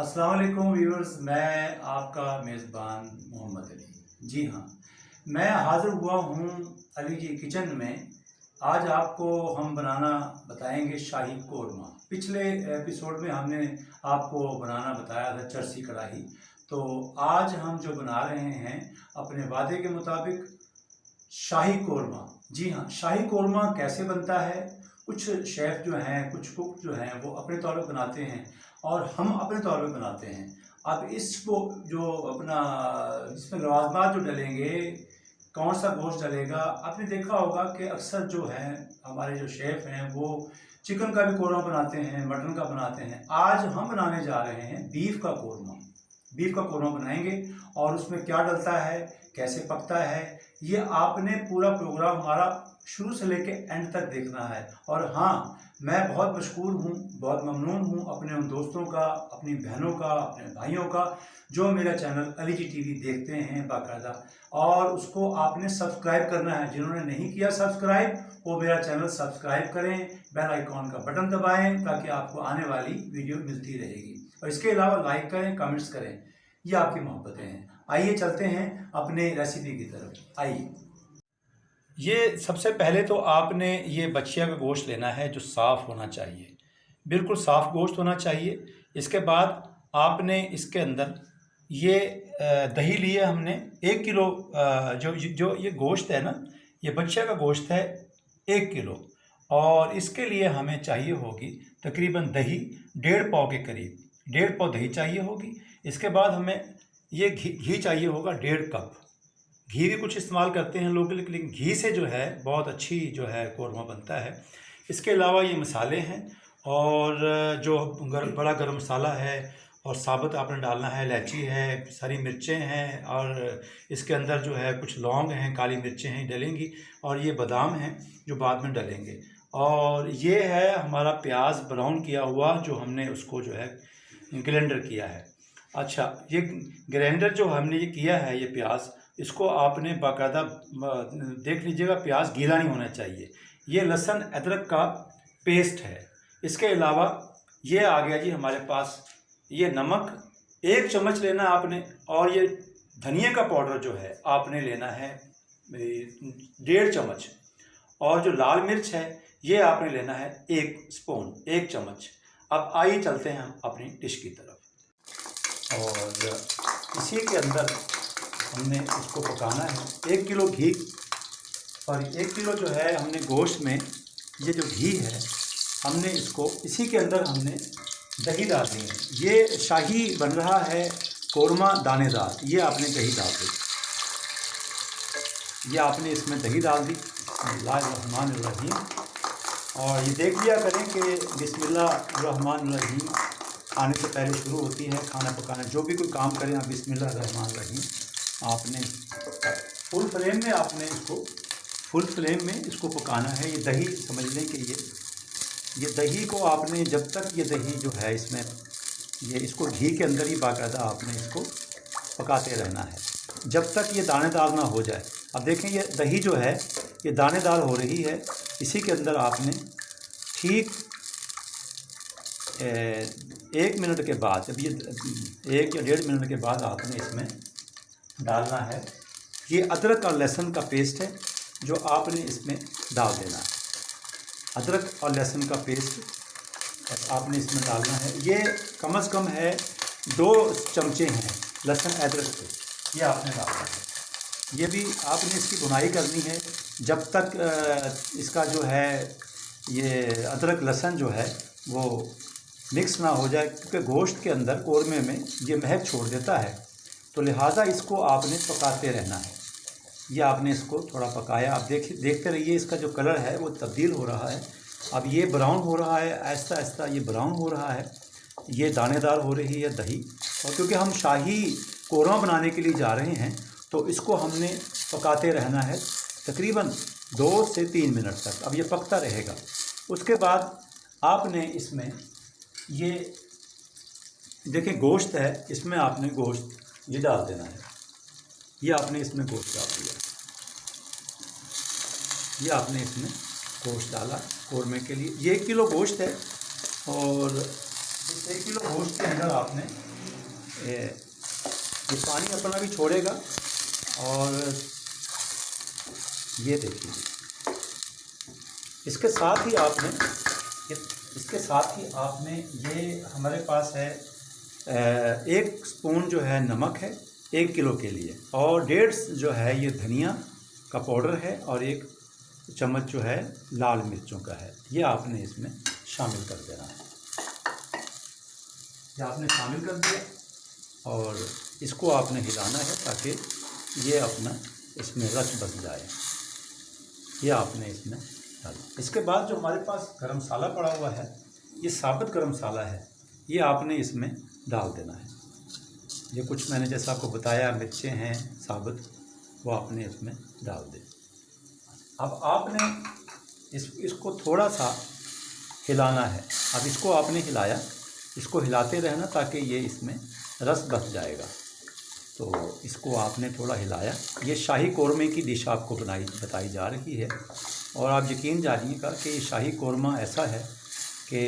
अस्सलाम वालेकुम व्यूअर्स, मैं आपका मेज़बान मोहम्मद अली। जी हाँ, मैं हाज़िर हुआ हूँ अली जी किचन में। आज आपको हम बनाना बताएंगे शाही कोरमा। पिछले एपिसोड में हमने आपको बनाना बताया था चरसी कढ़ाई। तो आज हम जो बना रहे हैं अपने वादे के मुताबिक शाही कोरमा। जी हाँ, शाही कोरमा कैसे बनता है, कुछ शेफ़ जो हैं, कुछ कुक जो हैं वो अपने तौर पर बनाते हैं और हम अपने तौर पे बनाते हैं। अब इसको जो अपना इसमें लवाज़मात जो डलेंगे, कौन सा गोश्त डलेगा, आपने देखा होगा कि अक्सर जो है हमारे जो शेफ़ हैं वो चिकन का भी कोरमा बनाते हैं, मटन का बनाते हैं। आज हम बनाने जा रहे हैं बीफ का कोरमा। बीफ का कोरमा बनाएंगे और उसमें क्या डलता है, कैसे पकता है, ये आपने पूरा प्रोग्राम हमारा शुरू से लेके एंड तक देखना है। और हाँ, मैं बहुत मशकूर हूँ, बहुत ममनून हूँ अपने उन दोस्तों का, अपनी बहनों का, अपने भाइयों का जो मेरा चैनल अली जी टीवी देखते हैं बाकायदा, और उसको आपने सब्सक्राइब करना है। जिन्होंने नहीं किया सब्सक्राइब वो मेरा चैनल सब्सक्राइब करें, बेल आइकॉन का बटन दबाएं ताकि आपको आने वाली वीडियो मिलती रहेगी। और इसके अलावा लाइक करें, कमेंट्स करें, ये आपकी मोहब्बतें हैं। आइए चलते हैं अपने रेसिपी की तरफ। आइए, ये सबसे पहले तो आपने ये बछिया का गोश्त लेना है जो साफ़ होना चाहिए, बिल्कुल साफ़ गोश्त होना चाहिए। इसके बाद आपने इसके अंदर ये दही लिए हमने 1 किलो। जो जो ये गोश्त है ना, ये बछिया का गोश्त है 1 किलो। और इसके लिए हमें चाहिए होगी तकरीबन दही 1.5 पाव के करीब, 1.5 पाव दही चाहिए होगी। इसके बाद हमें ये घी चाहिए होगा 1.5 कप। घी भी कुछ इस्तेमाल करते हैं लोग, लेकिन घी से जो है बहुत अच्छी जो है कोरमा बनता है। इसके अलावा ये मसाले हैं और जो बड़ा गरम मसाला है, और साबुत आपने डालना है, इलायची है, सारी मिर्चें हैं, और इसके अंदर जो है कुछ लौंग हैं, काली मिर्चें हैं डलेंगी, और ये बादाम हैं जो बाद में डलेंगे। और ये है हमारा प्याज ब्राउन किया हुआ जो हमने उसको जो है ग्राइंडर किया है। अच्छा, ये ग्राइंडर जो हमने ये किया है, ये प्याज, इसको आपने बाकायदा देख लीजिएगा, प्याज गीला नहीं होना चाहिए। ये लहसुन अदरक का पेस्ट है। इसके अलावा ये आ गया जी हमारे पास ये नमक 1 चम्मच लेना आपने, और ये धनिया का पाउडर जो है आपने लेना है 1.5 चम्मच, और जो लाल मिर्च है ये आपने लेना है 1 स्पून, 1 चम्मच। अब आइए चलते हैं हम अपनी डिश की तरफ। और इसी के अंदर हमने इसको पकाना है 1 किलो घी, और 1 किलो जो है हमने गोश्त में ये जो घी है हमने इसको इसी के अंदर हमने दही डाल दी है। ये शाही बन रहा है कोरमा दानेदार। ये आपने दही डाल दी, ये आपने इसमें दही डाल दी। बिस्मिल्लाहिर्रहमानिर्रहीम। और ये देख लिया करें कि बिस्मिल्लाहिर्रहमानिर्रहीम आने से पहले शुरू होती है खाना पकाना। जो भी कोई काम करें आप बिस्मिल्लाहिर्रहमानिर्रहीम आपने फुल फ्लेम में आपने इसको फुल फ्लेम में इसको पकाना है। ये दही समझ लें कि ये दही को आपने जब तक ये दही जो है इसमें ये इसको घी के अंदर ही बाकायदा आपने इसको पकाते रहना है जब तक ये दानेदार ना हो जाए। अब देखें ये दही जो है ये दानेदार हो रही है। इसी के अंदर आपने ठीक 1 मिनट के बाद, जब ये 1 या 1.5 मिनट के बाद आपने इसमें डालना है ये अदरक और लहसुन का पेस्ट है जो आपने इसमें डाल देना है। अदरक और लहसुन का पेस्ट आपने इसमें डालना है। ये कम से कम है 2 चमचे हैं लहसुन अदरक के, ये आपने डालना है। ये भी आपने इसकी भुनाई करनी है जब तक इसका जो है ये अदरक लहसुन जो है वो मिक्स ना हो जाए, क्योंकि गोश्त के अंदर कोरमे में ये महक छोड़ देता है। तो लिहाजा इसको आपने पकाते रहना है। ये आपने इसको थोड़ा पकाया, आप देखते रहिए इसका जो कलर है वो तब्दील हो रहा है। अब ये ब्राउन हो रहा है, आहिस्ता आहिस्ता ये ब्राउन हो रहा है, ये दानेदार हो रही है दही। और क्योंकि हम शाही कोरमा बनाने के लिए जा रहे हैं तो इसको हमने पकाते रहना है तकरीबन 2 से 3 मिनट तक। अब ये पकता रहेगा। उसके बाद आपने इसमें ये देखें गोश्त है, इसमें आपने गोश्त ये डाल देना है। ये आपने इसमें गोश्त डाल दिया, ये आपने इसमें गोश्त डाला कोरमे के लिए। ये 1 किलो गोश्त है, और इस 1 किलो गोश्त के अंदर आपने ये पानी अपना भी छोड़ेगा। और ये देखिए, इसके साथ ही आपने ये हमारे पास है 1 स्पून जो है नमक है 1 किलो के लिए, और 1.5 जो है ये धनिया का पाउडर है, और 1 चम्मच जो है लाल मिर्चों का है। ये आपने इसमें शामिल कर देना है। ये आपने शामिल कर दिया और इसको आपने हिलाना है ताकि ये अपना इसमें रस बस जाए। ये आपने इसमें डाला। इसके बाद जो हमारे पास गरम मसाला पड़ा हुआ है, ये साबुत गरम मसाला है, ये आपने इसमें डाल देना है। ये कुछ मैंने जैसा आपको बताया मिर्चें हैं साबुत, वो आपने इसमें डाल दें। अब आपने इसको थोड़ा सा हिलाना है। अब इसको आपने हिलाया, इसको हिलाते रहना ताकि ये इसमें रस बस जाएगा। तो इसको आपने थोड़ा हिलाया। ये शाही कौरमे की डिश आपको बताई जा रही है, और आप यकीन जानिएगा कि ये शाही कौरमा ऐसा है कि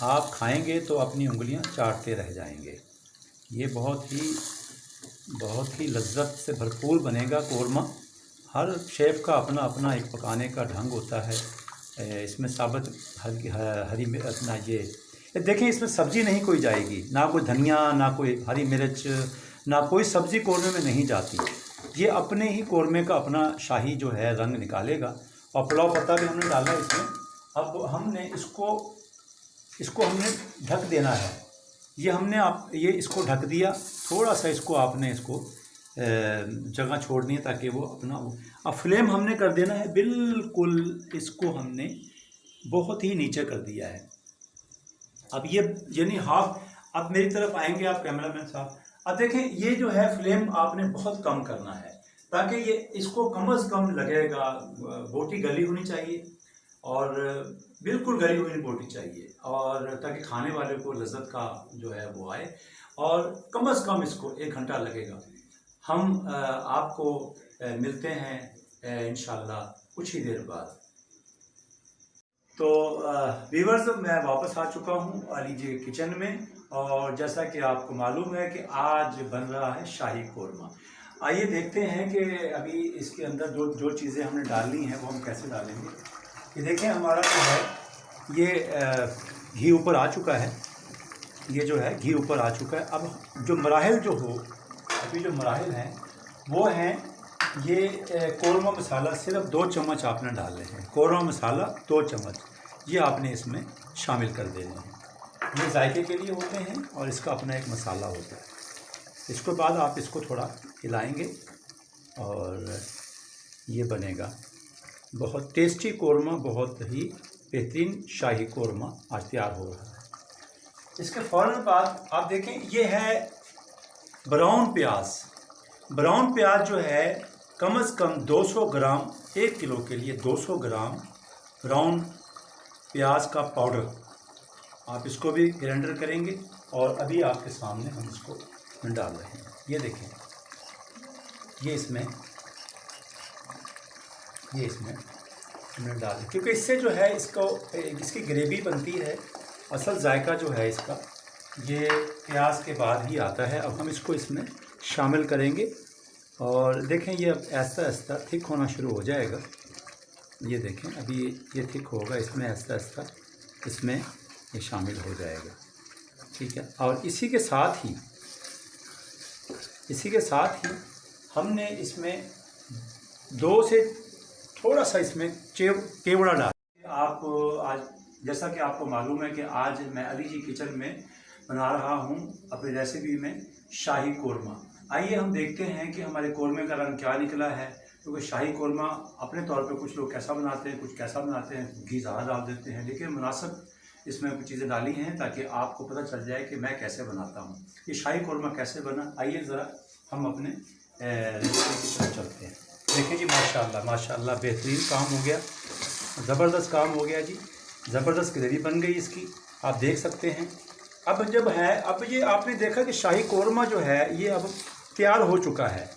आप खाएंगे तो अपनी उंगलियां चाटते रह जाएंगे। ये बहुत ही लज्जत से भरपूर बनेगा कौरमा। हर शेफ़ का अपना अपना एक पकाने का ढंग होता है। इसमें साबुत हरी अपना ये देखें, इसमें सब्ज़ी नहीं कोई जाएगी, ना कोई धनिया, ना कोई हरी मिर्च, ना कोई सब्ज़ी कौरमे में नहीं जाती। ये अपने ही कौरमे का अपना शाही जो है रंग निकालेगा। और पुलाव पत्ता भी हमने डाला इसमें। अब हमने इसको हमने ढक देना है। ये इसको ढक दिया। थोड़ा सा इसको आपने जगह छोड़नी है ताकि वो अपना हो। अब फ्लेम हमने कर देना है बिल्कुल, इसको हमने बहुत ही नीचे कर दिया है। अब ये यानी हाफ, अब मेरी तरफ आएंगे आप कैमरामैन साहब। अब देखें, ये जो है फ्लेम आपने बहुत कम करना है ताकि ये इसको कम से कम लगेगा। बोटी गली होनी चाहिए और बिल्कुल गली हुई बोटी चाहिए, और ताकि खाने वाले को लज्जत का जो है वो आए। और कम से कम इसको 1 घंटा लगेगा। हम आपको मिलते हैं इंशाल्लाह कुछ ही देर बाद। तो व्यूअर्स, मैं वापस आ चुका हूँ अली जी किचन में, और जैसा कि आपको मालूम है कि आज बन रहा है शाही कौरमा। आइए देखते हैं कि अभी इसके अंदर जो चीज़ें हमने डालनी हैं वो हम कैसे डालेंगे। ये देखें, हमारा जो है ये घी ऊपर आ चुका है। ये जो है घी ऊपर आ चुका है। अब जो मराहिल अभी जो मराहिल हैं वो हैं, ये कौरमा मसाला सिर्फ 2 चम्मच आपने डालने हैं। कौरमा मसाला 2 चम्मच ये आपने इसमें शामिल कर देने हैं। ये जायके के लिए होते हैं और इसका अपना एक मसाला होता है। इसके बाद आप इसको थोड़ा हिलाएंगे और ये बनेगा बहुत टेस्टी कौरमा, बहुत ही बेहतरीन शाही कौरमा आज तैयार हो रहा है। इसके फ़ौरन बाद आप देखें, ये है ब्राउन प्याज। ब्राउन प्याज जो है कम से कम 200 ग्राम, 1 किलो के लिए 200 ग्राम ब्राउन प्याज का पाउडर। आप इसको भी ग्राइंडर करेंगे और अभी आपके सामने हम इसको डाल रहे हैं। ये देखें, ये इसमें हमने डाल, क्योंकि इससे जो है इसकी ग्रेवी बनती है। असल जायका जो है इसका ये प्याज के बाद ही आता है। अब हम इसको इसमें शामिल करेंगे और देखें, ये अब ऐसा ऐसा थिक होना शुरू हो जाएगा। ये देखें, अभी ये थिक होगा, इसमें ऐसा ऐसा इसमें ये शामिल हो जाएगा। ठीक है। और इसी के साथ ही हमने इसमें 2 से थोड़ा सा इसमें केवड़ा डाल। आप आज जैसा कि आपको मालूम है कि आज मैं अली जी किचन में बना रहा हूं अपनी रेसिपी में शाही कौरमा। आइए हम देखते हैं कि हमारे कौरमे का रंग क्या निकला है। क्योंकि शाही कौरमा अपने तौर पे कुछ लोग कैसा बनाते हैं, कुछ कैसा बनाते हैं, घी ज़्यादा डाल देते हैं, लेकिन मुनासिब इसमें कुछ चीज़ें डाली हैं ताकि आपको पता चल जाए कि मैं कैसे बनाता हूँ। ये शाही कौरमा कैसे बना, आइए ज़रा हम अपने रेसिपी की तरफ चलते हैं। देखिए जी, माशाल्लाह माशाल्लाह बेहतरीन काम हो गया, ज़बरदस्त काम हो गया जी, ज़बरदस्त ग्रेवी बन गई इसकी, आप देख सकते हैं। अब जब है, अब ये आपने देखा कि शाही कौरमा जो है ये अब तैयार हो चुका है।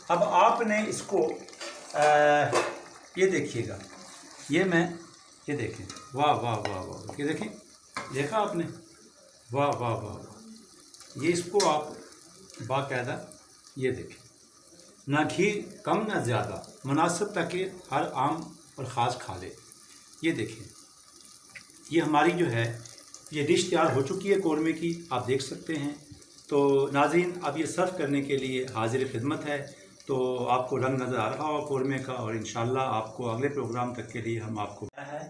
अब आपने इसको ये देखिएगा, ये देखें, वाह वाह वाह वाह, ये देखें, देखा आपने, वाह वाह वाह वाह। ये इसको आप बाकायदा। ये देखें, ना घी कम ना ज़्यादा, मुनासिब ताकि हर आम और ख़ास खा ले। ये देखें, ये हमारी जो है ये डिश तैयार हो चुकी है कौरमे की, आप देख सकते हैं। तो नाज़रीन, अब ये सर्व करने के लिए हाजिर खिदमत है। तो आपको रंग नज़र आ रहा हो कौरमे का, और इंशाल्लाह आपको अगले प्रोग्राम तक के लिए हम आपको है।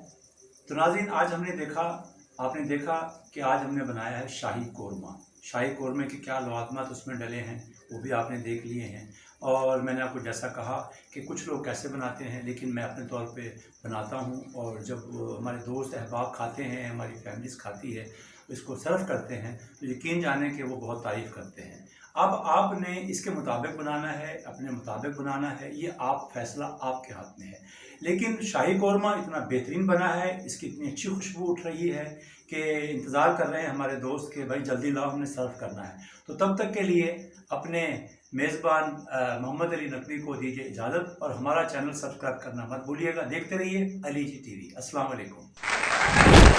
तो नाज़रीन, आज आपने देखा कि आज हमने बनाया है शाही कौरमा। शाही कौरमे के क्या लवाज़मात उसमें डले हैं वो भी आपने देख लिए हैं। और मैंने आपको जैसा कहा कि कुछ लोग कैसे बनाते हैं, लेकिन मैं अपने तौर पे बनाता हूँ। और जब हमारे दोस्त अहबाब खाते हैं, हमारी फैमिलीज़ खाती है, इसको सर्व करते हैं, तो यकीन जाने कि वो बहुत तारीफ़ करते हैं। अब आपने इसके मुताबिक बनाना है, अपने मुताबिक बनाना है, ये आप फैसला आपके हाथ में है। लेकिन शाही कौरमा इतना बेहतरीन बना है, इसकी इतनी अच्छी खुशबू उठ रही है कि इंतज़ार कर रहे हैं हमारे दोस्त के भाई जल्दी लाओ, हमने सर्व करना है। तो तब तक के लिए अपने मेज़बान मोहम्मद अली नकवी को दीजिए इजाज़त, और हमारा चैनल सब्सक्राइब करना मत भूलिएगा। देखते रहिए अली जी टीवी। अस्सलाम वालेकुम।